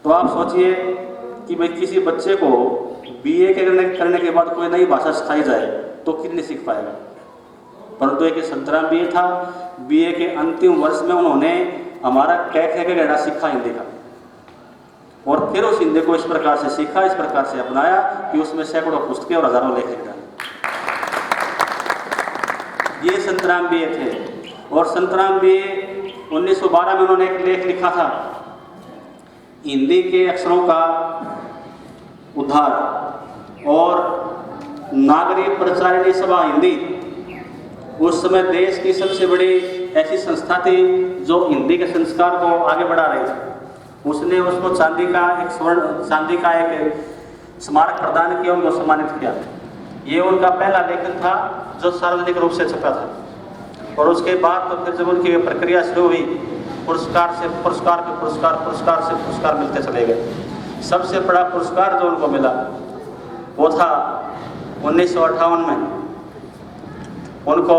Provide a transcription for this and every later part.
तो आप सोचिए कि भाई किसी बच्चे को बीए करने के बाद कोई नई भाषा सिखाई जाए तो कितनी सीख पाएगा। परंतु एक संतराम बीए था, बीए के अंतिम वर्ष में उन्होंने हमारा कै खे का गहरा सीखा हिंदी का, और फिर उस हिंदी को इस प्रकार से सीखा, इस प्रकार से अपनाया कि उसमें सैकड़ों पुस्तकें और हजारों लेख लिख डाले। ये संतराम बीए थे। और संतराम बीए 1912 में उन्होंने एक लेख लिखा था, हिंदी के अक्षरों का उद्धार और नागरिक प्रचारिणी सभा हिंदी। उस समय देश की सबसे बड़ी ऐसी संस्था थी जो हिंदी के संस्कार को आगे बढ़ा रही थी। उसने उसको चांदी का एक स्मारक प्रदान किया, उनको सम्मानित किया। ये उनका पहला लेखन था जो सार्वजनिक रूप से छपा था। और उसके बाद तो फिर जब उनकी प्रक्रिया शुरू हुई, पुरस्कार से पुरस्कार मिलते चले गए। सबसे बड़ा पुरस्कार जो उनको मिला वो था 1958 में। उनको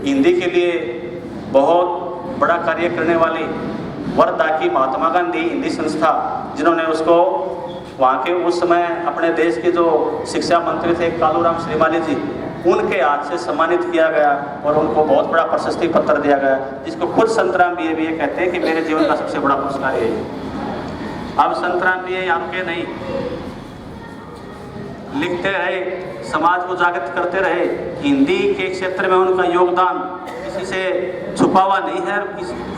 हिंदी के लिए बहुत बड़ा कार्य करने वाली वर्धा की महात्मा गांधी हिंदी संस्था, जिन्होंने उसको वहाँ के उस समय अपने देश के जो शिक्षा मंत्री थे कालूराम श्रीमाली जी, उनके हाथ से सम्मानित किया गया और उनको बहुत बड़ा प्रशस्ति पत्र दिया गया, जिसको खुद संतराम बीए कहते हैं कि मेरे जीवन का सबसे बड़ा पुरस्कार ये है। अब संतराम बीए यहाँ के नहीं, लिखते रहे, समाज को जागृत करते रहे। हिंदी के क्षेत्र में उनका योगदान किसी से छुपा हुआ नहीं है,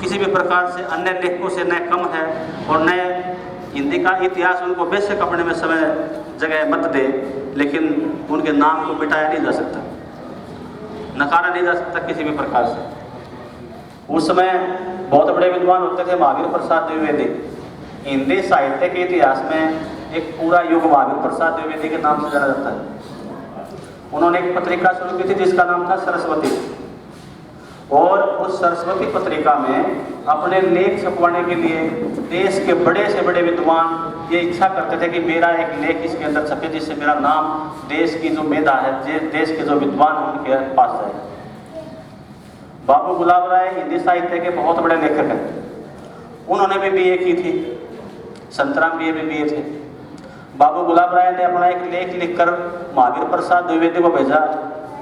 किसी भी प्रकार से अन्य लेखकों से न कम है। और न हिंदी का इतिहास उनको बेशक अपने में समय जगह मत दे, लेकिन उनके नाम को मिटाया नहीं जा सकता, नकारा नहीं जा सकता किसी भी प्रकार से। उस समय बहुत बड़े विद्वान होते थे महावीर प्रसाद द्विवेदी। हिंदी साहित्य के इतिहास में एक पूरा युग महावीर प्रसाद द्विवेदी के नाम से जाना जाता है। उन्होंने एक पत्रिका शुरू की थी जिसका नाम था सरस्वती, और उस सरस्वती पत्रिका में अपने लेख छपवाने के लिए देश के बड़े से बड़े विद्वान ये इच्छा करते थे कि मेरा एक लेख इसके अंदर छपे, जिससे मेरा नाम देश की जो मेधा है, देश के जो विद्वान हैं उनके पास जाए। बाबू गुलाब राय हिंदी साहित्य के बहुत बड़े लेखक हैं, उन्होंने भी बीए की थी, संतराम बीए भी बीए थे। बाबू गुलाब राय ने अपना एक लेख लिखकर महावीर प्रसाद द्विवेदी को भेजा।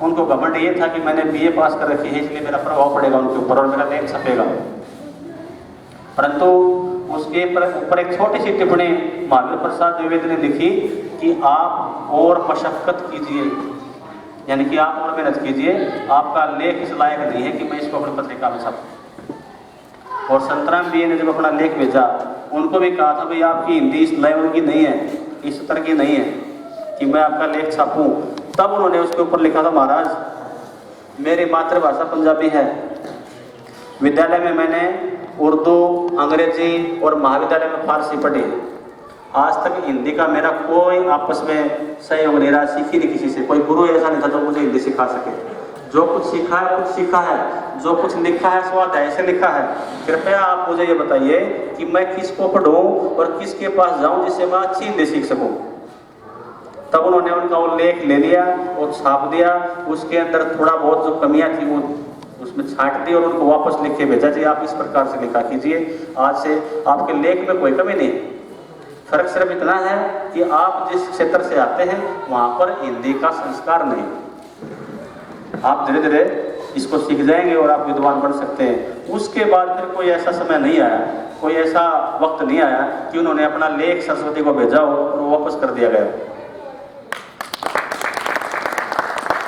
उनको घमंड ये था कि मैंने बीए पास कर रखी है, इसलिए मेरा प्रभाव पड़ेगा उनके ऊपर और मेरा लेख छपेगा। परंतु उसके ऊपर एक छोटी सी टिप्पणी महावीर प्रसाद द्विवेदी ने लिखी कि आप और मशक्कत कीजिए, यानी कि आप और मेहनत कीजिए, आपका लेख इस लायक नहीं है कि मैं इसको अपनी पत्रिका में छापूं। और संतराम बीए ने जब अपना लेख भेजा, उनको भी कहा था भाई आपकी हिंदी इस लेवल की नहीं है, इस स्तर की नहीं है कि मैं आपका लेख छापूं। तब उन्होंने उसके ऊपर लिखा था, महाराज मेरी मातृभाषा पंजाबी है, विद्यालय में मैंने उर्दू, अंग्रेजी और महाविद्यालय में फारसी पढ़ी, आज तक हिंदी का मेरा कोई आपस में सहयोग नहीं रहा, सीखी नहीं किसी से, कोई गुरु ऐसा नहीं था जो मुझे हिंदी सिखा सके। जो कुछ सीखा है कुछ सीखा है, जो कुछ लिखा है स्वाध्याय से लिखा है। कृपया आप मुझे ये बताइए कि मैं किसको पढ़ूं और किसके पास जाऊं जिससे मैं अच्छी हिंदी सीख सकूं। तब उन्होंने उनका वो लेख ले लिया और छाप दिया, उसके अंदर थोड़ा बहुत जो कमियां थी वो उसमें छांट दी और उनको वापस लिख के भेजा, जी आप इस प्रकार से लिखा कीजिए, आज से आपके लेख में कोई कमी नहीं। फर्क सिर्फ इतना है कि आप जिस क्षेत्र से आते हैं वहां पर हिंदी का संस्कार नहीं। आप धीरे धीरे इसको सीख जाएंगे और आप विद्वान बन सकते हैं। उसके बाद फिर कोई ऐसा समय नहीं आया, कोई ऐसा वक्त नहीं आया कि उन्होंने अपना लेख सरस्वती को भेजा और वो वापस कर दिया गया।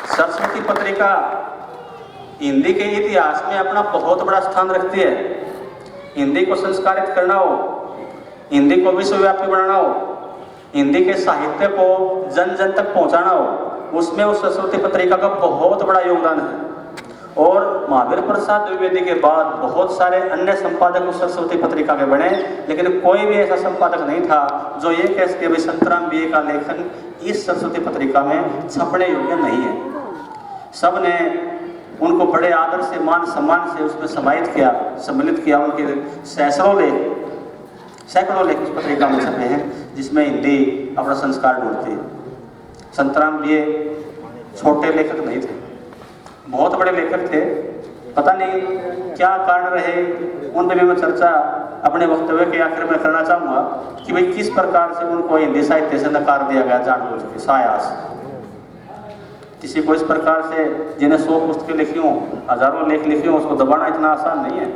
सरस्वती पत्रिका हिंदी के इतिहास में अपना बहुत बड़ा स्थान रखती है। हिंदी को संस्कारित करना हो, हिंदी को विश्वव्यापी बनाना हो, हिंदी के साहित्य को जन जन तक पहुंचाना हो, उसमें उस सरस्वती पत्रिका का बहुत बड़ा योगदान है। और महावीर प्रसाद द्विवेदी के बाद बहुत सारे अन्य संपादक उस सरस्वती पत्रिका के बने, लेकिन कोई भी ऐसा संपादक नहीं था जो ये कह सके भाई संतराम बीए का लेखन इस सरस्वती पत्रिका में छपने योग्य नहीं है। सब ने उनको बड़े आदर से, मान सम्मान से उसमें सम्मिलित किया। उनके सैकड़ों लेख उस पत्रिका में छपे हैं जिसमें हिंदी अपना संस्कार ढूंढती है। संतराम बीए छोटे लेखक नहीं थे, बहुत बड़े लेखक थे। पता नहीं क्या कारण रहे, उन पर भी मैं चर्चा अपने वक्तव्य के आखिर में करना चाहूँगा कि भाई किस प्रकार से उनको हिंदी साहित्य से नकार दिया गया जानबूझ के सायास। किसी को इस प्रकार से जिन्हें 100 पुस्तकें लिखी हों, हजारों लेख लिखे हों, उसको दबाना इतना आसान नहीं है।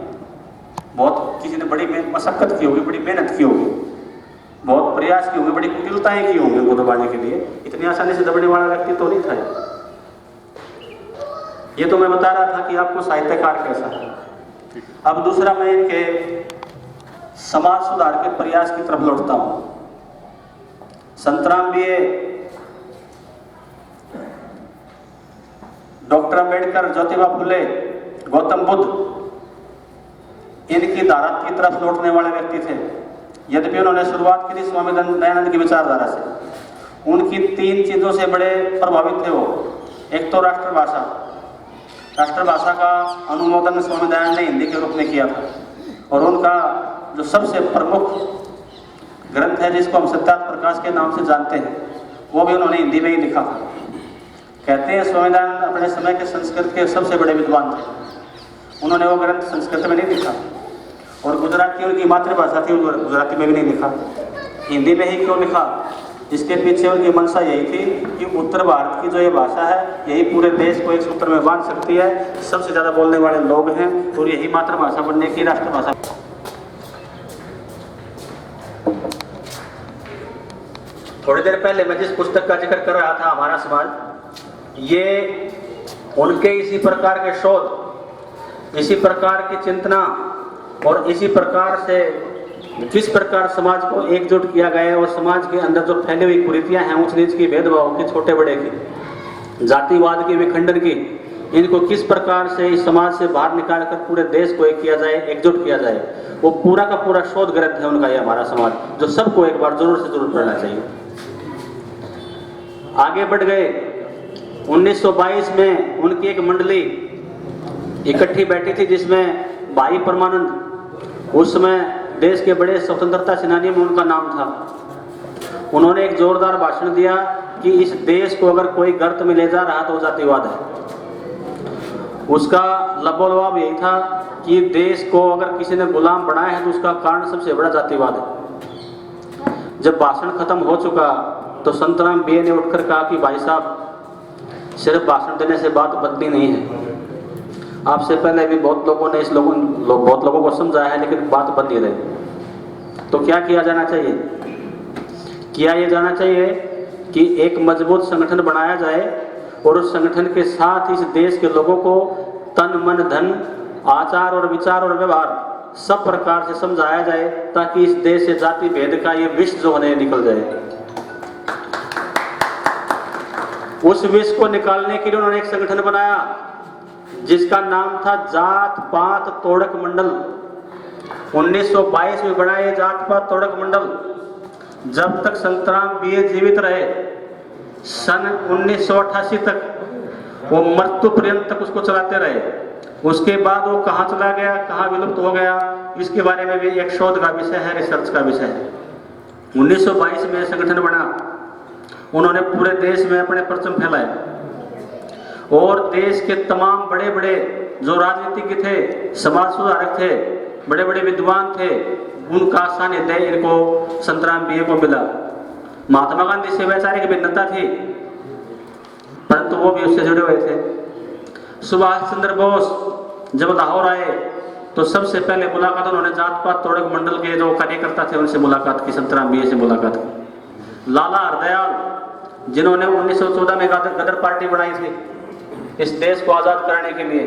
बहुत किसी ने बड़ी मशक्कत की होगी, बड़ी मेहनत की होगी, बहुत प्रयास की होगी, बड़ी कुटिलताएं की होंगी उनको दबाने के लिए। इतनी आसानी से दबने वाला व्यक्ति तो नहीं था। ये तो मैं बता रहा था कि आपको साहित्यकार कैसा है। अब दूसरा मैं इनके समाज सुधार के प्रयास की तरफ लौटता हूं। संतराम बीए, डॉक्टर अंबेडकर, ज्योतिबा फुले, गौतम बुद्ध, इनकी धारा की तरफ लौटने वाले व्यक्ति थे। यद्यपि उन्होंने शुरुआत की थी स्वामी दयानंद की विचारधारा से। उनकी 3 चीजों से बड़े प्रभावित थे वो। एक तो राष्ट्रभाषा, राष्ट्रभाषा का अनुमोदन स्वामी दयानंद ने हिंदी के रूप में किया था। और उनका जो सबसे प्रमुख ग्रंथ है जिसको हम सत्यार्थ प्रकाश के नाम से जानते हैं, वो भी उन्होंने हिंदी में ही लिखा था। कहते हैं स्वामी दयानंद अपने समय के संस्कृत के सबसे बड़े विद्वान थे। उन्होंने वो ग्रंथ संस्कृत में नहीं लिखा, और गुजराती उनकी मातृभाषा थी, गुजराती में भी नहीं लिखा, हिंदी में ही क्यों लिखा? इसके पीछे उनकी मंशा यही थी कि उत्तर भारत की जो ये भाषा है, यही पूरे देश को एक सूत्र में बांध सकती है। सबसे ज़्यादा बोलने वाले लोग हैं और यही मातृभाषा बनने की राष्ट्रभाषा। थोड़ी देर पहले मैं जिस पुस्तक का जिक्र कर रहा था, हमारा समाज, ये उनके इसी प्रकार के शोध, इसी प्रकार की चिंतना और इसी प्रकार से किस प्रकार समाज को एकजुट किया गया है और समाज के अंदर जो फैली हुई कुरीतियां हैं, ऊंच नीच की, भेदभाव की, छोटे बड़े की, जातिवाद की, विखंडन की, इनको किस प्रकार से इस समाज से बाहर निकालकर पूरे देश को एक किया जाए, एकजुट किया जाए, वो पूरा का पूरा शोध ग्रंथ है उनका, ये हमारा समाज, जो सबको एक बार जरूर से जरूर पढ़ना चाहिए। आगे बढ़ गए। 1922 में उनकी एक मंडली इकट्ठी बैठी थी जिसमें भाई परमानंद, उस समय देश के बड़े स्वतंत्रता सेनानी में उनका नाम था। उन्होंने एक जोरदार भाषण दिया कि इस देश को अगर कोई गर्त में ले जा रहा तो जातिवाद है। उसका लबोलवाब यही था कि देश को अगर किसी ने गुलाम बनाया है तो उसका कारण सबसे बड़ा जातिवाद है। जब भाषण खत्म हो चुका तो संतराम बीए ने उठकर कहा कि भाई साहब, सिर्फ भाषण देने से बात बनती नहीं है। आपसे पहले भी बहुत लोगों ने बहुत लोगों को समझाया है, लेकिन बात बन नहीं रही। तो क्या किया जाना चाहिए? किया ये जाना चाहिए कि एक मजबूत संगठन बनाया जाए और उस संगठन के साथ इस देश के लोगों को तन मन धन, आचार और विचार और व्यवहार सब प्रकार से समझाया जाए, ताकि इस देश से जाति भेद का ये विष जो है निकल जाए। उस विष को निकालने के लिए उन्होंने एक संगठन बनाया जिसका नाम था जात पात तोड़क मंडल। 1922 में बना ये जात पात तोड़क मंडल। जब तक संतराम बीए जीवित रहे, सन 1988 तक, वो मृत्यु पर्यंत तक उसको चलाते रहे। उसके बाद वो कहाँ चला गया, कहाँ विलुप्त हो गया, इसके बारे में भी एक शोध का विषय है, रिसर्च का विषय है। 1922 में संगठन बना, उन्होंने पूरे देश में अपने परचम फैलाए और देश के तमाम बड़े बड़े जो राजनीतिज्ञ थे, समाज सुधारक थे, बड़े बड़े विद्वान थे, उनका सानिध्य इनको संतराम बीए को मिला। महात्मा गांधी से वैचारिक भिन्नता थी, परंतु वो भी उससे जुड़े हुए थे। सुभाष चंद्र बोस जब लाहौर आए तो सबसे पहले मुलाकात उन्होंने जात पात तोड़क मंडल के जो कार्यकर्ता थे उनसे मुलाकात की, संतराम बीए से मुलाकात की। लाला हरदयाल जिन्होंने 1914 में गदर पार्टी बनाई थी इस देश को आजाद कराने के लिए,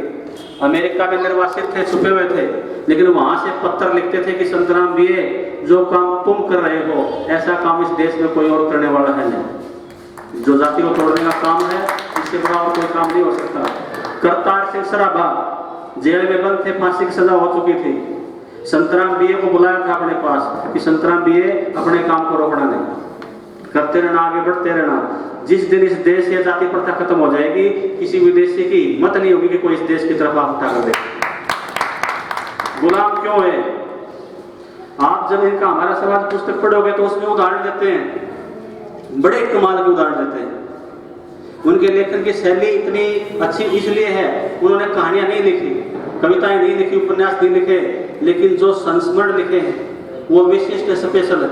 अमेरिका में निर्वासित थे, छुपे हुए थे, लेकिन वहां से पत्र लिखते थे कि संतराम बीए, जो काम तुम कर रहे हो ऐसा काम इस देश में कोई और करने वाला है नहीं। जो जाति को तोड़ने का काम है, इसके बड़ा और कोई काम नहीं हो सकता। करतार सिंह सराभा जेल में बंद थे, फांसी की सजा हो चुकी थी। संतराम बीए को बुलाया था अपने पास कि संतराम बीए, अपने काम को रोकना नहीं, करते रहना, आगे बढ़ते रहना। जिस दिन इस देश से जाति प्रथा खत्म हो जाएगी, किसी विदेशी की हिम्मत नहीं होगी कि कोई इस देश की तरफ हाथ उठा कर दे। गुलाम क्यों है? आप जब इनका हमारा समाज पुस्तक पढ़ोगे तो उसमें उदाहरण देते हैं, बड़े कमाल के उदाहरण देते हैं। उनके लेखन की शैली इतनी अच्छी इसलिए है, उन्होंने कहानियां नहीं लिखी, कविताएं नहीं लिखी, उपन्यास नहीं लिखे, लेकिन जो संस्मरण लिखे हैं वो विशिष्ट स्पेशल है।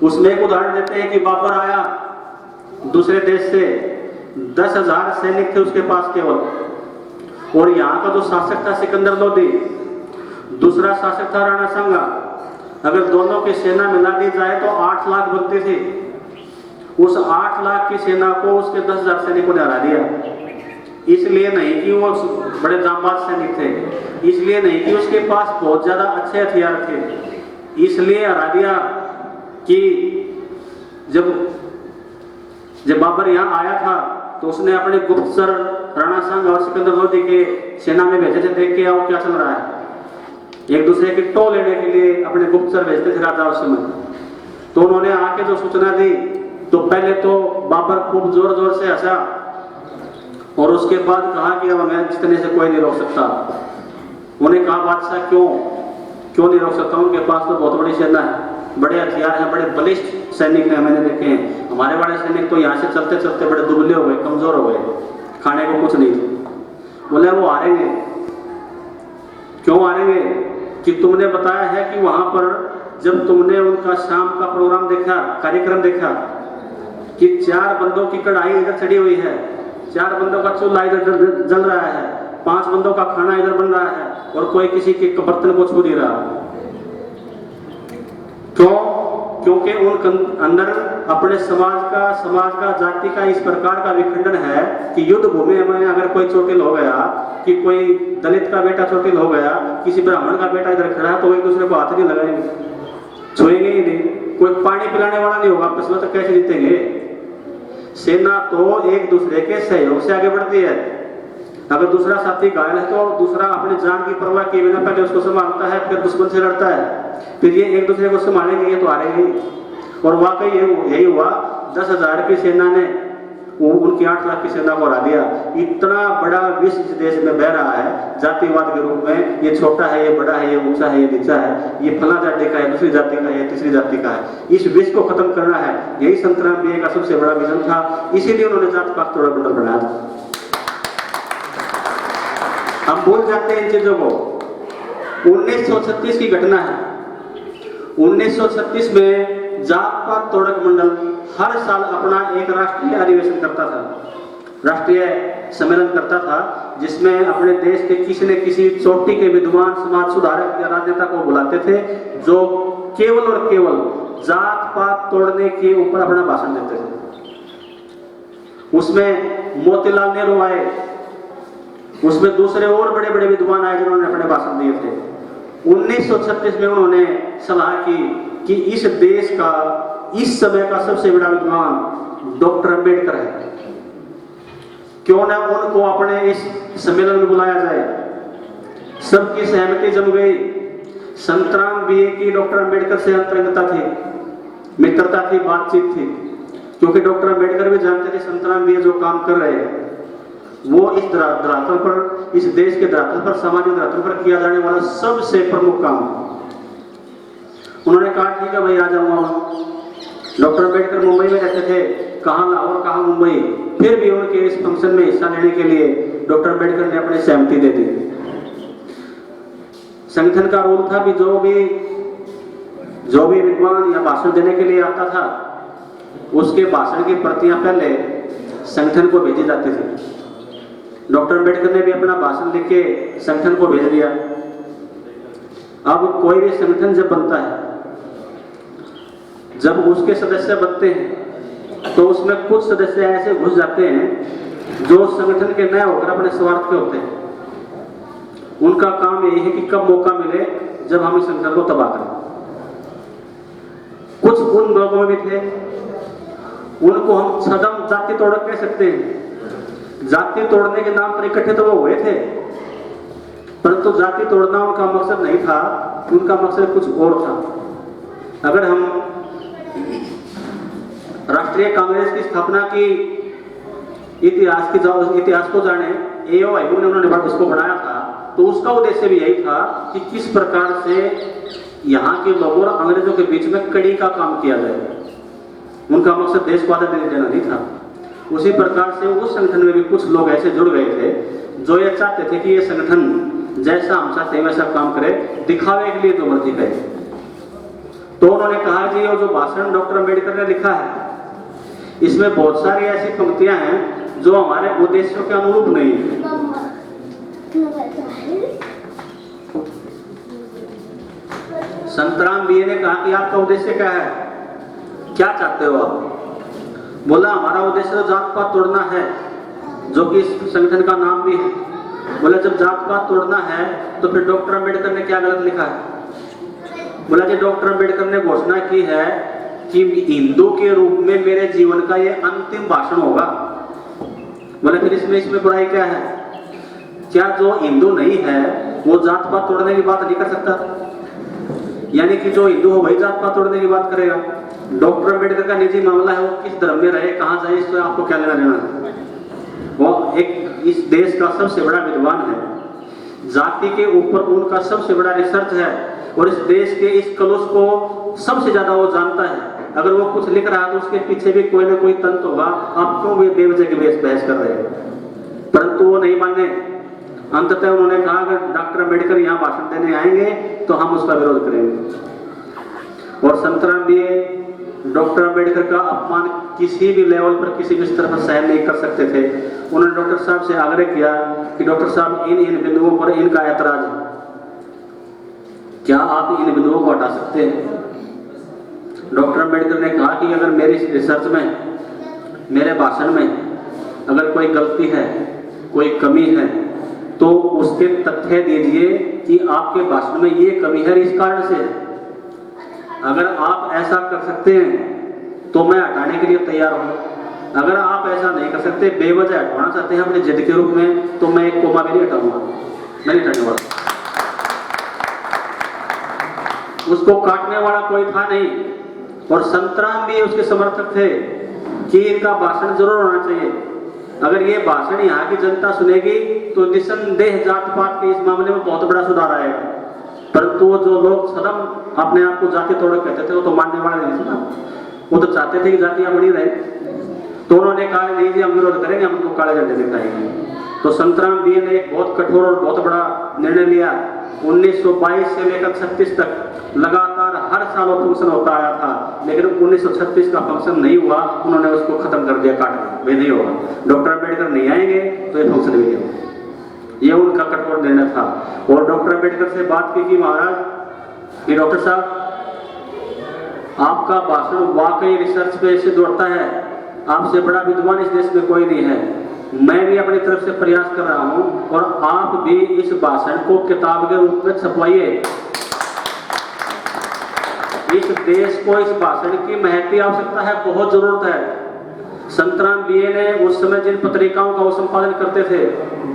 उसमें एक उदाहरण देते हैं कि बाबर आया दूसरे देश से, 10,000 सैनिक थे उसके पास केवल, और यहाँ का जो शासक था सिकंदर लोदी, दूसरा शासक था राणा सांगा। अगर दोनों की सेना मिला दी जाए तो 8 लाख बनती थी। उस 8 लाख की सेना को उसके 10,000 सैनिकों ने हरा दिया। इसलिए नहीं कि वो बड़े जांबाज सैनिक थे, इसलिए नहीं कि उसके पास बहुत ज्यादा अच्छे हथियार थे, इसलिए हरा दिया कि जब बाबर यहाँ आया था तो उसने अपने गुप्तचर राणा सांगा और सिकंदर लोदी के सेना में भेजे थे, देख के आओ क्या चल रहा है। एक दूसरे की टो लेने के लिए अपने गुप्तचर भेजते थे राजा उस समय। तो उन्होंने आके जो सूचना दी तो पहले तो बाबर खूब जोर जोर से हंसा और उसके बाद कहा कि अब मैं जितने से कोई नहीं रोक सकता। उन्हें कहा बादशाह क्यों नहीं रोक सकता, उनके पास तो बहुत बड़ी सेना है, बड़े हथियार हैं, बड़े बलिष्ठ सैनिक हैं, मैंने देखे हैं। हमारे बड़े सैनिक तो यहाँ से चलते चलते बड़े दुबले हो गए, कमजोर हो गए, खाने को कुछ नहीं थे। बोले वो हारेंगे। क्यों हारेंगे? कि तुमने बताया है कि वहां पर जब तुमने उनका शाम का प्रोग्राम देखा, कार्यक्रम देखा कि 4 बंदों की कढ़ाई इधर चढ़ी हुई है, 4 बंदों का चूल्हा इधर जल रहा है, 5 बंदों का खाना इधर बन रहा है और कोई किसी के बर्तन को छू नहीं रहा। क्यों? क्योंकि उन अंदर अपने समाज का जाति का इस प्रकार का विखंडन है कि युद्ध भूमि में अगर कोई चोटिल हो गया, कि कोई दलित का बेटा चोटिल हो गया, किसी ब्राह्मण का बेटा इधर खड़ा है, तो एक दूसरे को हाथ नहीं लगाएंगे, छुएंगे ही नहीं। कोई पानी पिलाने वाला नहीं होगा, आपस में तो कैसे जीतेंगे? सेना तो एक दूसरे के सहयोग से आगे बढ़ती है। अगर दूसरा साथी घायल है तो दूसरा अपनी जान की परवाह किए बिना पहले उसको संभालता है, फिर दुश्मन से लड़ता है, फिर ये एक दूसरे को संभालेंगे, ये तो हारेंगे। और वाकई यही हुआ। 10,000 की सेना ने उनकी 8 लाख की सेना को हरा दिया। इतना बड़ा विष इस देश में बह रहा है जातिवाद के रूप में, ये छोटा है, ये बड़ा है, ये ऊंचा है, ये नीचा है, ये फला जाति का है, दूसरी जाति का है, ये तीसरी जाति का है। इस विष को खत्म करना है, यही संत रामदेव का सबसे बड़ा विजन था। इसीलिए उन्होंने जात पात तोड़ा मंडल बनाया था। हम भूल जाते हैं इन चीजों को। 1936 की घटना है। 1936 में जात पात तोड़क मंडल हर साल अपना एक राष्ट्रीय अधिवेशन करता था, राष्ट्रीय सम्मेलन करता था, जिसमें अपने देश के किसी न किसी चोटी के विद्वान, समाज सुधारक या राजनेता को बुलाते थे, जो केवल और केवल जात पात तोड़ने के ऊपर अपना भाषण देते थे। उसमें मोतीलाल नेहरू आए, उसमें दूसरे और बड़े बड़े विद्वान आए जिन्होंने अपने भाषण दिए थे। 1936 में उन्होंने सलाह की कि इस देश का इस समय का सबसे बड़ा विद्वान डॉक्टर अंबेडकर है, क्यों ना उनको अपने इस सम्मेलन में बुलाया जाए। सबकी सहमति जम गई। संतराम बीए की डॉक्टर अंबेडकर से अंतरंगता थी, मित्रता थी, बातचीत थी, क्योंकि डॉक्टर अंबेडकर भी जानते थे संतराम बीए जो काम कर रहे हैं वो इस धरातल पर, इस देश के धरातल पर, सामाजिक धरातल पर किया जाने वाला सबसे प्रमुख काम। उन्होंने कहा ठीक है भाई आ जाऊंगा। डॉक्टर अंबेडकर मुंबई में रहते थे, कहाँ लाहौर कहाँ मुंबई, फिर भी उनके इस फंक्शन में हिस्सा लेने के लिए डॉक्टर अंबेडकर ने अपनी सहमति दे दी। संगठन का रूल था कि जो भी विद्वान या भाषण देने के लिए आता था उसके भाषण की प्रतियां पहले संगठन को भेजी जाती थी। डॉक्टर अंबेडकर ने भी अपना भाषण लिख के संगठन को भेज दिया। अब कोई भी संगठन जब बनता है, जब उसके सदस्य बनते हैं तो उसमें कुछ सदस्य ऐसे घुस जाते हैं जो संगठन के नए होकर अपने स्वार्थ के होते हैं। उनका काम यही है कि कब मौका मिले जब हम इस संगठन को तबाह करें। कुछ उन लोगों में भी थे, उनको हम सदम जाति तोड़क कह सकते हैं। जाति तोड़ने के नाम पर इकट्ठे तो वो हुए थे, परंतु जाति तोड़ना उनका मकसद नहीं था, उनका मकसद कुछ और था। अगर हम राष्ट्रीय कांग्रेस की स्थापना की इतिहास को जाने, A.O. Aiyub ने उन्होंने इसको बनाया था, तो उसका उद्देश्य भी यही था कि किस प्रकार से यहाँ के लोगों और अंग्रेजों के बीच में कड़ी का काम किया जाए। उनका मकसद देश को आजादी देना नहीं था। उसी प्रकार से उस संगठन में भी कुछ लोग ऐसे जुड़ गए थे जो ये चाहते थे कि ये संगठन जैसा हम चाहते हैं वैसा काम करे, दिखावे के लिए जो मर्जी करे। तो उन्होंने कहा कि ये जो भाषण डॉक्टर अम्बेडकर ने लिखा है इसमें बहुत सारी ऐसी पंक्तियां हैं जो हमारे उद्देश्यों के अनुरूप नहीं है। संतराम बीए ने कहा कि आपका उद्देश्य क्या है, क्या चाहते हो आप? बोला हमारा उद्देश्य तो जात पात तोड़ना है, जो कि इस संगठन का नाम भी है। बोला जब जात पात तोड़ना है तो फिर डॉक्टर अम्बेडकर ने क्या गलत लिखा है? बोला जी डॉक्टर अम्बेडकर ने घोषणा की है कि हिंदू के रूप में मेरे जीवन का ये अंतिम भाषण होगा। बोला फिर इसमें बुराई क्या है? क्या जो हिंदू नहीं है वो जात पात तोड़ने की बात नहीं कर सकता? यानी कि जो हिंदू हो वही जात पात तोड़ने की बात करेगा? डॉक्टर अम्बेडकर का निजी मामला है, वो किस धर्म में रहे, कहां जाए, इससे आपको क्या लेना देना है? वो एक इस देश का सबसे बड़ा विद्वान है, जाति के ऊपर उनका सबसे बड़ा रिसर्च है और इस देश के इस कलुष को सबसे ज्यादा वो जानता है। अगर वो कुछ लिख रहा है तो उसके पीछे भी कोई ना कोई तंत्र होगा। आप क्यों वे बेवजह की बहस कर रहे हैं? परंतु वो नहीं माने। अंततः उन्होंने कहा अगर डॉक्टर अम्बेडकर यहाँ भाषण देने आएंगे तो हम उसका विरोध करेंगे। और संतराम भी डॉक्टर अम्बेडकर का अपमान किसी भी लेवल पर, किसी भी स्तर पर सहन नहीं कर सकते थे। उन्होंने डॉक्टर साहब से आग्रह किया कि डॉक्टर साहब इन बिंदुओं पर इनका ऐतराज है, क्या आप इन बिंदुओं को हटा सकते हैं? डॉक्टर अम्बेडकर ने कहा कि अगर मेरी रिसर्च में, मेरे भाषण में अगर कोई गलती है, कोई कमी है तो उसके तथ्य दीजिए कि आपके भाषण में ये कमी है इस कारण से। अगर आप ऐसा कर सकते हैं तो मैं हटाने के लिए तैयार हूं। अगर आप ऐसा नहीं कर सकते, बेवजह हटाना चाहते हैं अपने जिद के रूप में, तो मैं एक कोमा भी नहीं हटाऊंगा, मैं नहीं हटाने वाला। उसको काटने वाला कोई था नहीं। और संतराम भी उसके समर्थक थे कि इनका भाषण जरूर होना चाहिए। अगर ये भाषण यहाँ की जनता सुनेगी तो निसंदेह जात पात के इस मामले में बहुत बड़ा सुधार आएगा। परंतु वो जो लोग सदम अपने आप को जाति तोड़ कहते थे वो तो मानने वाले नहीं थे ना, वो तो चाहते थे कि जातियां बनी रहे। तो उन्होंने कहा नहीं जी हम विरोध करेंगे, हम उनको काले झंडे दिखाएंगे। तो संतराम बी ने एक बहुत कठोर और बहुत बड़ा निर्णय लिया। 1922 से लेकर 36 तक लगातार हर साल वो फंक्शन होता आया था, लेकिन 1936 का फंक्शन नहीं हुआ। उन्होंने उसको खत्म कर दिया, काट दिया, वे नहीं होगा। डॉक्टर अम्बेडकर नहीं आएंगे तो ये फंक्शन भी नहीं होगा। ये उनका कठोर निर्णय था। और डॉक्टर अम्बेडकर से बात की कि महाराज कि डॉक्टर साहब आपका भाषण वाकई रिसर्च पे से जोड़ता है, आपसे बड़ा विद्वान इस देश में कोई नहीं है। मैं भी अपनी तरफ से प्रयास कर रहा हूं और आप भी इस भाषण को किताब के रूप में छपवाइए। इस देश को इस भाषण की महती आवश्यकता है, बहुत जरूरत है। संतराम बीए ने उस समय जिन पत्रिकाओं का वो संपादन करते थे,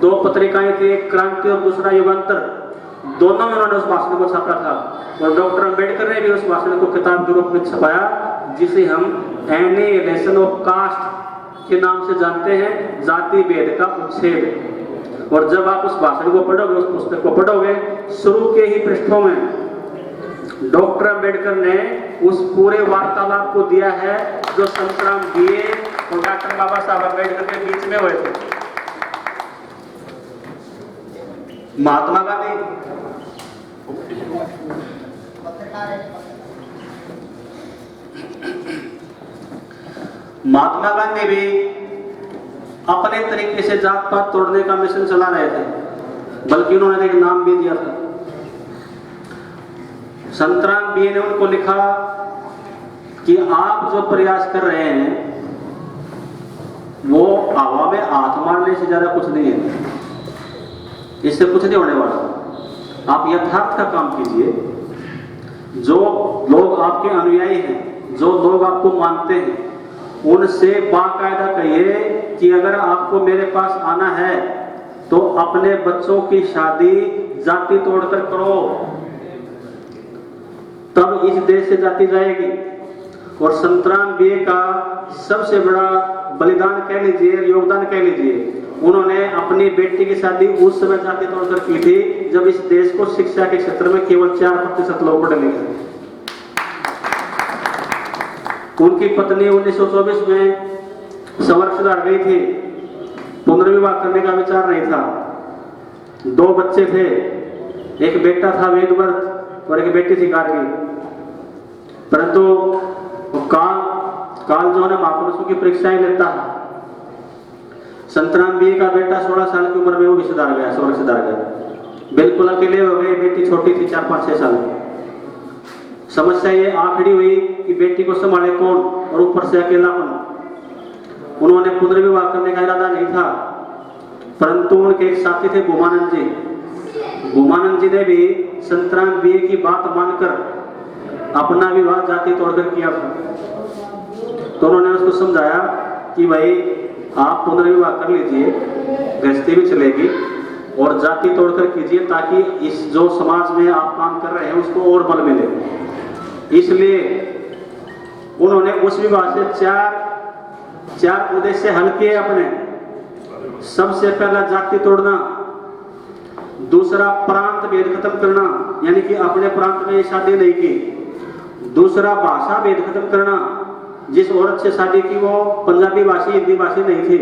2 पत्रिकाएं थी, एक क्रांति और दूसरा युगांतर, दोनों में उन्होंने उस भाषण को छापा था। और डॉक्टर अम्बेडकर ने भी उस भाषण को किताब के रूप में छपाया, जिसे हम एनिहिलेशन ऑफ कास्ट के नाम से जानते हैं, जाति भेद का उच्छेद। और जब आप उस भाषण को पढ़ोगे, उस पुस्तक को पढ़ोगे, शुरू के ही पृष्ठों में डॉक्टर अम्बेडकर ने उस पूरे वार्तालाप को दिया है जो संतराम बीए और डॉक्टर बाबा साहब अम्बेडकर के बीच में हुए थे। महात्मा गांधी भी अपने तरीके से जात पात तोड़ने का मिशन चला रहे थे, बल्कि उन्होंने एक नाम भी दिया था। संतराम बी ने उनको लिखा कि आप जो प्रयास कर रहे हैं वो हवा में हाथ मारने से ज्यादा कुछ नहीं है, इससे कुछ नहीं होने वाला। आप यथार्थ का काम कीजिए। जो लोग आपके अनुयायी हैं, जो लोग आपको मानते हैं, उनसे बाकायदा कहिए कि अगर आपको मेरे पास आना है तो अपने बच्चों की शादी जाति तोड़कर करो, तब इस देश से जाति जाएगी। और संतराम बी का सबसे बड़ा बलिदान कह लीजिए, योगदान कह लीजिए, उन्होंने अपनी बेटी की शादी उस समय जाति तोड़कर की थी जब इस देश को शिक्षा के क्षेत्र में केवल 4% लोग पढ़े लिखे थे। उनकी पत्नी 1924 में संवर्ण सुधार गई थी, पुनर्विवाह करने का विचार नहीं था। 2 बच्चे थे, एक बेटा था वेदव्रत और एक बेटी थी गार्गी। परंतु काल जो है ना महापुरुषों की परीक्षाएं लेता है। संतराम बी का बेटा 16 साल की उम्र में वो भी सुधार गया, स्वर्ग सुधार गया, बिल्कुल अकेले हो गए। बेटी छोटी थी, 4-5-6 साल की। समस्या ये आ खड़ी हुई कि बेटी को संभाले कौन, और ऊपर से अकेलापन। उन्होंने पुनर्विवाह करने का इरादा नहीं था, परंतु उनके एक साथी थे भूमानंद जी। भूमानंद जी ने भी संतराम बी की बात मानकर अपना विवाह जाति तोड़कर किया था। तो उन्होंने उसको समझाया कि भाई आप पुनर्विवाह कर लीजिए, गृहस्थी भी चलेगी, और जाति तोड़कर कीजिए, ताकि इस जो समाज में आप काम कर रहे हैं उसको और बल मिले। इसलिए उन्होंने उस विवाह से चार उद्देश्य हल किए अपने। सबसे पहला जाति तोड़ना, दूसरा प्रांत भेद खत्म करना, यानी कि अपने प्रांत में शादी नहीं की। दूसरा भाषा भेद खत्म करना, जिस औरत से शादी की वो पंजाबी भाषी हिंदी भाषी नहीं थी।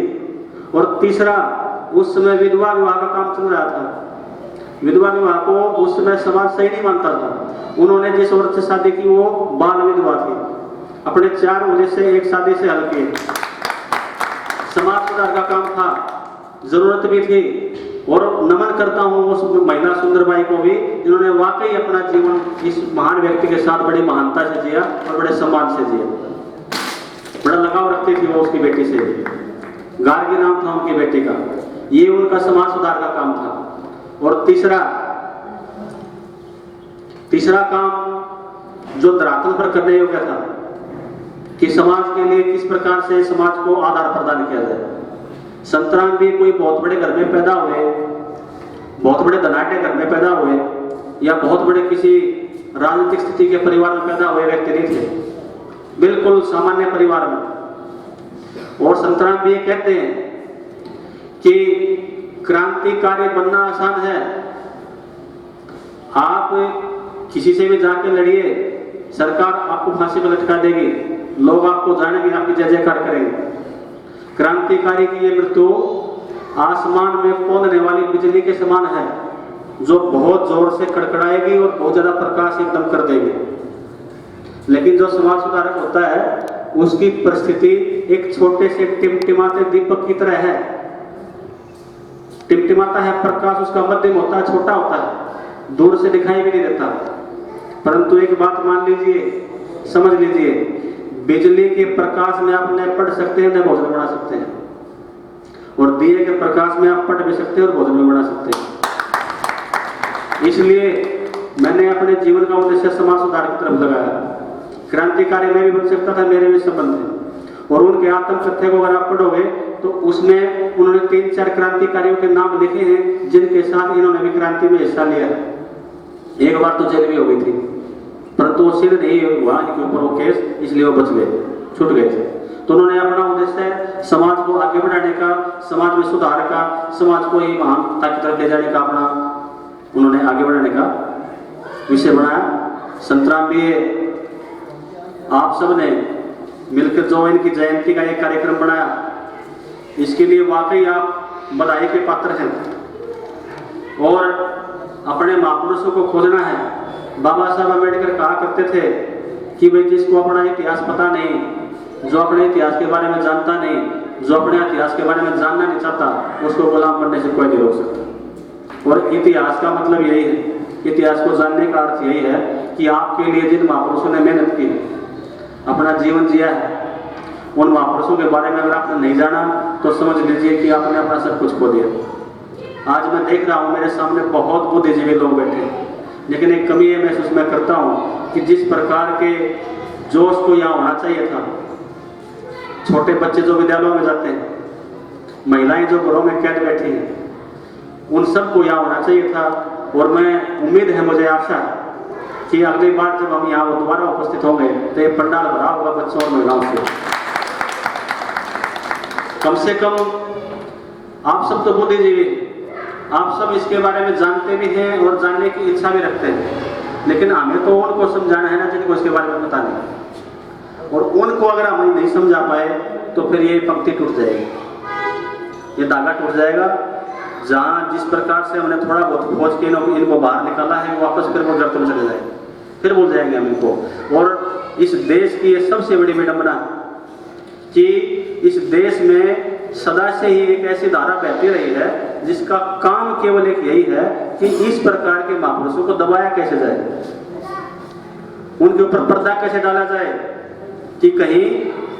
और तीसरा, उस समय विधवा विवाह का काम चल रहा था। विधवा विवाह को उस समय समाज सही नहीं मानता था। उन्होंने जिस औरत से शादी की वो बाल विधवा थी। अपने 4 उद्देश्य एक शादी से हल किए। समाज सुधार का काम था, जरूरत भी थी, और नमन करता हूं उस महिला सुंदरबाई को भी, जिन्होंने वाकई अपना जीवन इस महान व्यक्ति के साथ बड़ी महानता से जिया और बड़े सम्मान से जिया। बड़ा लगाव रखती थी वो उसकी बेटी से, गार्गी नाम था उनकी बेटी का। ये उनका समाज सुधार का काम था। और तीसरा काम जो धरातल पर करने योग्य था कि समाज के लिए किस प्रकार से समाज को आधार प्रदान किया जाए। संतराम भी कोई बहुत बड़े घर में पैदा हुए, बहुत बड़े धनाढ्य घर में पैदा हुए, या बहुत बड़े किसी राजनीतिक स्थिति के परिवार में पैदा हुए व्यक्ति नहीं थे, बिल्कुल सामान्य परिवार में। और संतराम भी ये कहते हैं कि क्रांतिकारी बनना आसान है। आप किसी से भी जाके लड़िए, सरकार आपको फांसी पर लटका देगी, लोग आपको जानेंगे, आपकी जय जयकार करेंगे। क्रांतिकारी की ये मृत्यु आसमान में कौंधने वाली बिजली के समान है, जो बहुत जोर से कड़कड़ाएगी और बहुत ज्यादा प्रकाश एकदम कर देगी। लेकिन जो समाज सुधारक होता है उसकी परिस्थिति एक छोटे से टिमटिमाते दीपक की तरह है। टिमटिमाता है, प्रकाश उसका मध्यम होता है, छोटा होता है, दूर से दिखाई भी नहीं देता। परंतु एक बात मान लीजिए, समझ लीजिए, बिजली के प्रकाश में आप न पढ़ सकते हैं न भोजन बना सकते हैं, और दिए के प्रकाश में आप पढ़ भी सकते हैं और भोजन भी बना सकते हैं। इसलिए मैंने अपने जीवन का उद्देश्य समाज सुधार की तरफ लगाया। क्रांतिकारी मैं भी बन सकता था, मेरे भी संबंध है। और उनके आत्म कथ्य को अगर आप पढ़ोगे तो उसमें उन्होंने 3-4 क्रांतिकारियों के नाम लिखे हैं, जिनके साथ इन्होंने भी क्रांति में हिस्सा लिया। एक बार तो जेल भी हो गई थी, परंतु वो सिद्ध नहीं हुआ इनके ऊपर वो केस, इसलिए वो बच गए, छूट गए थे। तो उन्होंने अपना उद्देश्य समाज को आगे बढ़ाने का, समाज में सुधार का, समाज को ही महानता की तरफ ले जाने का अपना उन्होंने आगे बढ़ाने का विषय बनाया। संतराम भी आप सब ने मिलकर जो इनकी जयंती का एक कार्यक्रम बनाया, इसके लिए वाकई आप बधाई के पात्र हैं। और अपने महापुरुषों को खोजना है। बाबा साहब अम्बेडकर कहा करते थे कि भाई जिसको अपना इतिहास पता नहीं, जो अपने इतिहास के बारे में जानता नहीं, जो अपने इतिहास के बारे में जानना नहीं चाहता, उसको गुलाम बनने से कोई नहीं रोक सकता। और इतिहास का मतलब यही है, इतिहास को जानने का अर्थ यही है कि आपके लिए जिन महापुरुषों ने मेहनत की, अपना जीवन जिया है, उन महापुरुषों के बारे में अगर आपने नहीं जाना तो समझ लीजिए कि आपने अपना सब कुछ खो दिया। आज मैं देख रहा हूँ मेरे सामने बहुत बुद्धिजीवी लोग बैठे हैं, लेकिन एक कमी ये महसूस मैं करता हूँ कि जिस प्रकार के जोश को यहाँ होना चाहिए था, छोटे बच्चे जो विद्यालयों में जाते हैं, महिलाएं जो घरों में कैद बैठी हैं, उन सबको यहाँ होना चाहिए था। और मैं उम्मीद है, मुझे आशा है कि अगली बार जब हम यहाँ दोबारा उपस्थित होंगे तो ये पंडाल भरा होगा बच्चों और महिलाओं से कम आप सब तो बुद्धिजीवी, आप सब इसके बारे में जानते भी हैं और जानने की इच्छा भी रखते हैं, लेकिन हमें तो उनको समझाना है ना जिनको इसके बारे में पता नहीं। और उनको अगर हम नहीं समझा पाए तो फिर ये पंक्ति टूट जाएगी, ये धागा टूट जाएगा। जहाँ जिस प्रकार से हमने थोड़ा बहुत खोज के इनको बाहर निकाला है, वापस फिर वो गर्त में चले जाए, फिर भूल जाएंगे हम इनको। और इस देश की ये सबसे बड़ी विडंबना कि इस देश में सदा से ही एक ऐसी धारा बहती रही है जिसका काम केवल एक यही है कि इस प्रकार के महापुरुषों को दबाया कैसे जाए, उनके ऊपर पर्दा कैसे डाला जाए कि कहीं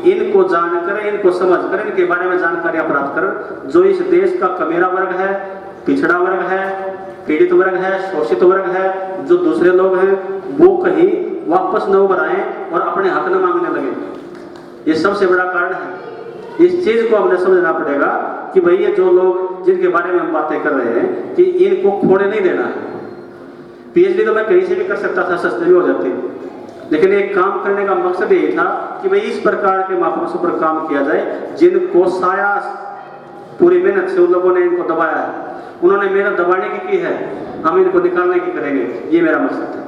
इनको जानकर, इनको समझकर, इनके बारे में जानकारियां प्राप्त कर जो इस देश का कमेरा वर्ग है, पिछड़ा वर्ग है, पीड़ित वर्ग है, शोषित वर्ग है, जो दूसरे लोग हैं, वो कहीं वापस न उभर आए और अपने हक न मांगने लगे। ये सबसे बड़ा कारण है। इस चीज को हमने समझना पड़ेगा कि भाई ये जो लोग जिनके बारे में हम बातें कर रहे हैं कि इनको खोने नहीं देना है। पीएचडी तो मैं कहीं से भी कर सकता था, सस्ते भी हो जाती, लेकिन एक काम करने का मकसद यही था कि भाई इस प्रकार के महापुरुषों पर काम किया जाए जिनको साया पूरी मेहनत से उन लोगों ने इनको दबाया है, उन्होंने मेहनत दबाने की है, हम इनको निकालने की करेंगे, ये मेरा मकसद है।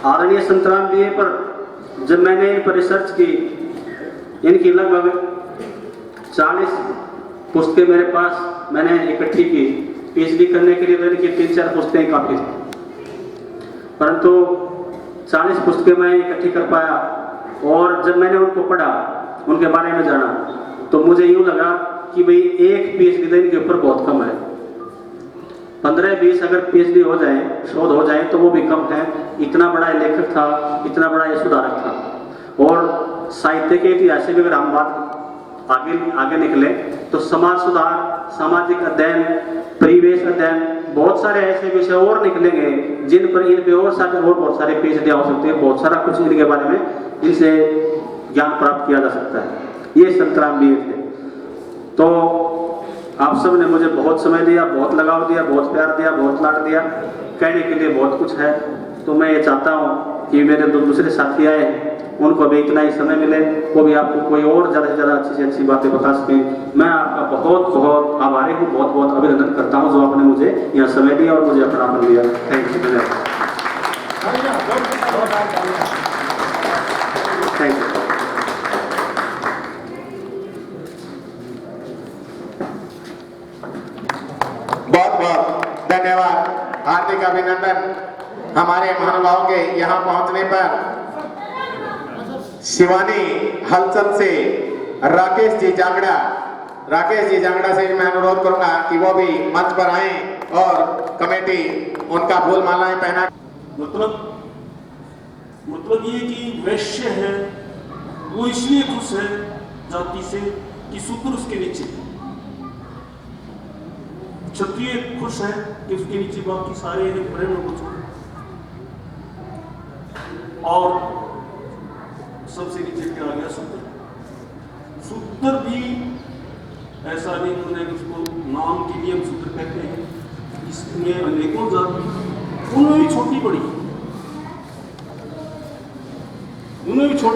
आदरणीय संतराम बीए पर जब मैंने इन पर रिसर्च की, इनकी लगभग 40 पुस्तकें मेरे पास मैंने इकट्ठी की। पीएचडी करने के लिए तो इनकी 3-4 पुस्तकें काफ़ी थी, परंतु 40 पुस्तकें मैं इकट्ठी कर पाया। और जब मैंने उनको पढ़ा, उनके बारे में जाना, तो मुझे यूँ लगा कि भाई एक पीएचडी तो इनके ऊपर बहुत कम है। 15-20 अगर पीएचडी हो जाए, शोध हो जाए, तो वो भी कम है। इतना बड़ा लेखक था, इतना बड़ा ये सुधारक था। और साहित्य के इतिहास से भी अगर हम बात आगे निकले तो समाज सुधार, सामाजिक अध्ययन, परिवेश अध्ययन, बहुत सारे ऐसे विषय और निकलेंगे जिन पर इन पे और बहुत सारे पीएचडी हो सकते हैं। बहुत सारा कुछ इनके बारे में इनसे ज्ञान प्राप्त किया जा सकता है। ये संतराम बीए थे। तो आप सब ने मुझे बहुत समय दिया, बहुत लगाव दिया, बहुत प्यार दिया, बहुत लाड दिया। कहने के लिए बहुत कुछ है। तो मैं ये चाहता हूँ कि मेरे दूसरे साथी आए, उनको भी इतना ही समय मिले, वो भी आपको कोई और ज़्यादा से ज़्यादा अच्छी से अच्छी बातें बता सकें। मैं आपका बहुत बहुत आभारी हूँ, बहुत बहुत अभिनंदन करता हूँ जो आपने मुझे यहाँ समय दिया और मुझे अपनापन दिया। Thank you. Thank you. बहुत बहुत धन्यवाद, हार्दिक अभिनंदन हमारे महानुभाव के यहाँ पहुंचने पर। शिवानी हलचल से राकेश जी जांगड़ा से मैं अनुरोध करूंगा कि वो भी मंच पर आए और कमेटी उनका फूल मालाएं पहना। मतलब ये कि वैश्य है वो इसलिए खुश है जाति से कि शूद्र उसके नीचे, क्षत्रिय खुश है कि उसके नीचे बाकी सारे हैं ब्राह्मण को छोड़, और सबसे नीचे क्या आ गया शूद्र। शूद्र भी ऐसा नहीं उन्होंने उसको नाम के लिए हम शूद्र कहते हैं। इसमें अनेकों जाति, उन्होंने भी छोटी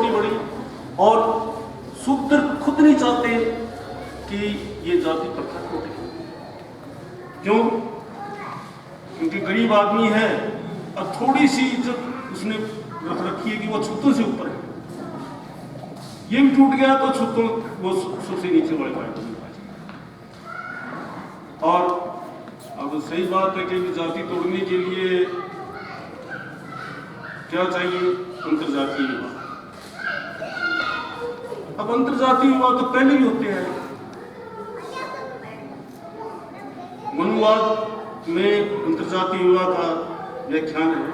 बड़ी, और शूद्र खुद नहीं चाहते कि ये जाति प्रथा टूटे। क्यों? क्योंकि गरीब आदमी है और थोड़ी सी इज्जत उसने रख रखी है कि वो छूतों से ऊपर है। ये भी टूट गया तो छूतों वो सबसे नीचे वाले पाए। और अब सही बात है कि जाति तोड़ने के लिए क्या चाहिए? अंतरजातीय विवाह। अब अंतरजातीय विवाह तो पहले भी होते हैं। मनुवाद में अंतरजातीय विवाह का व्याख्यान है।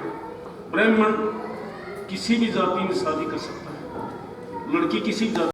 ब्राह्मण किसी भी जाति में शादी कर सकता है, लड़की किसी भी जाति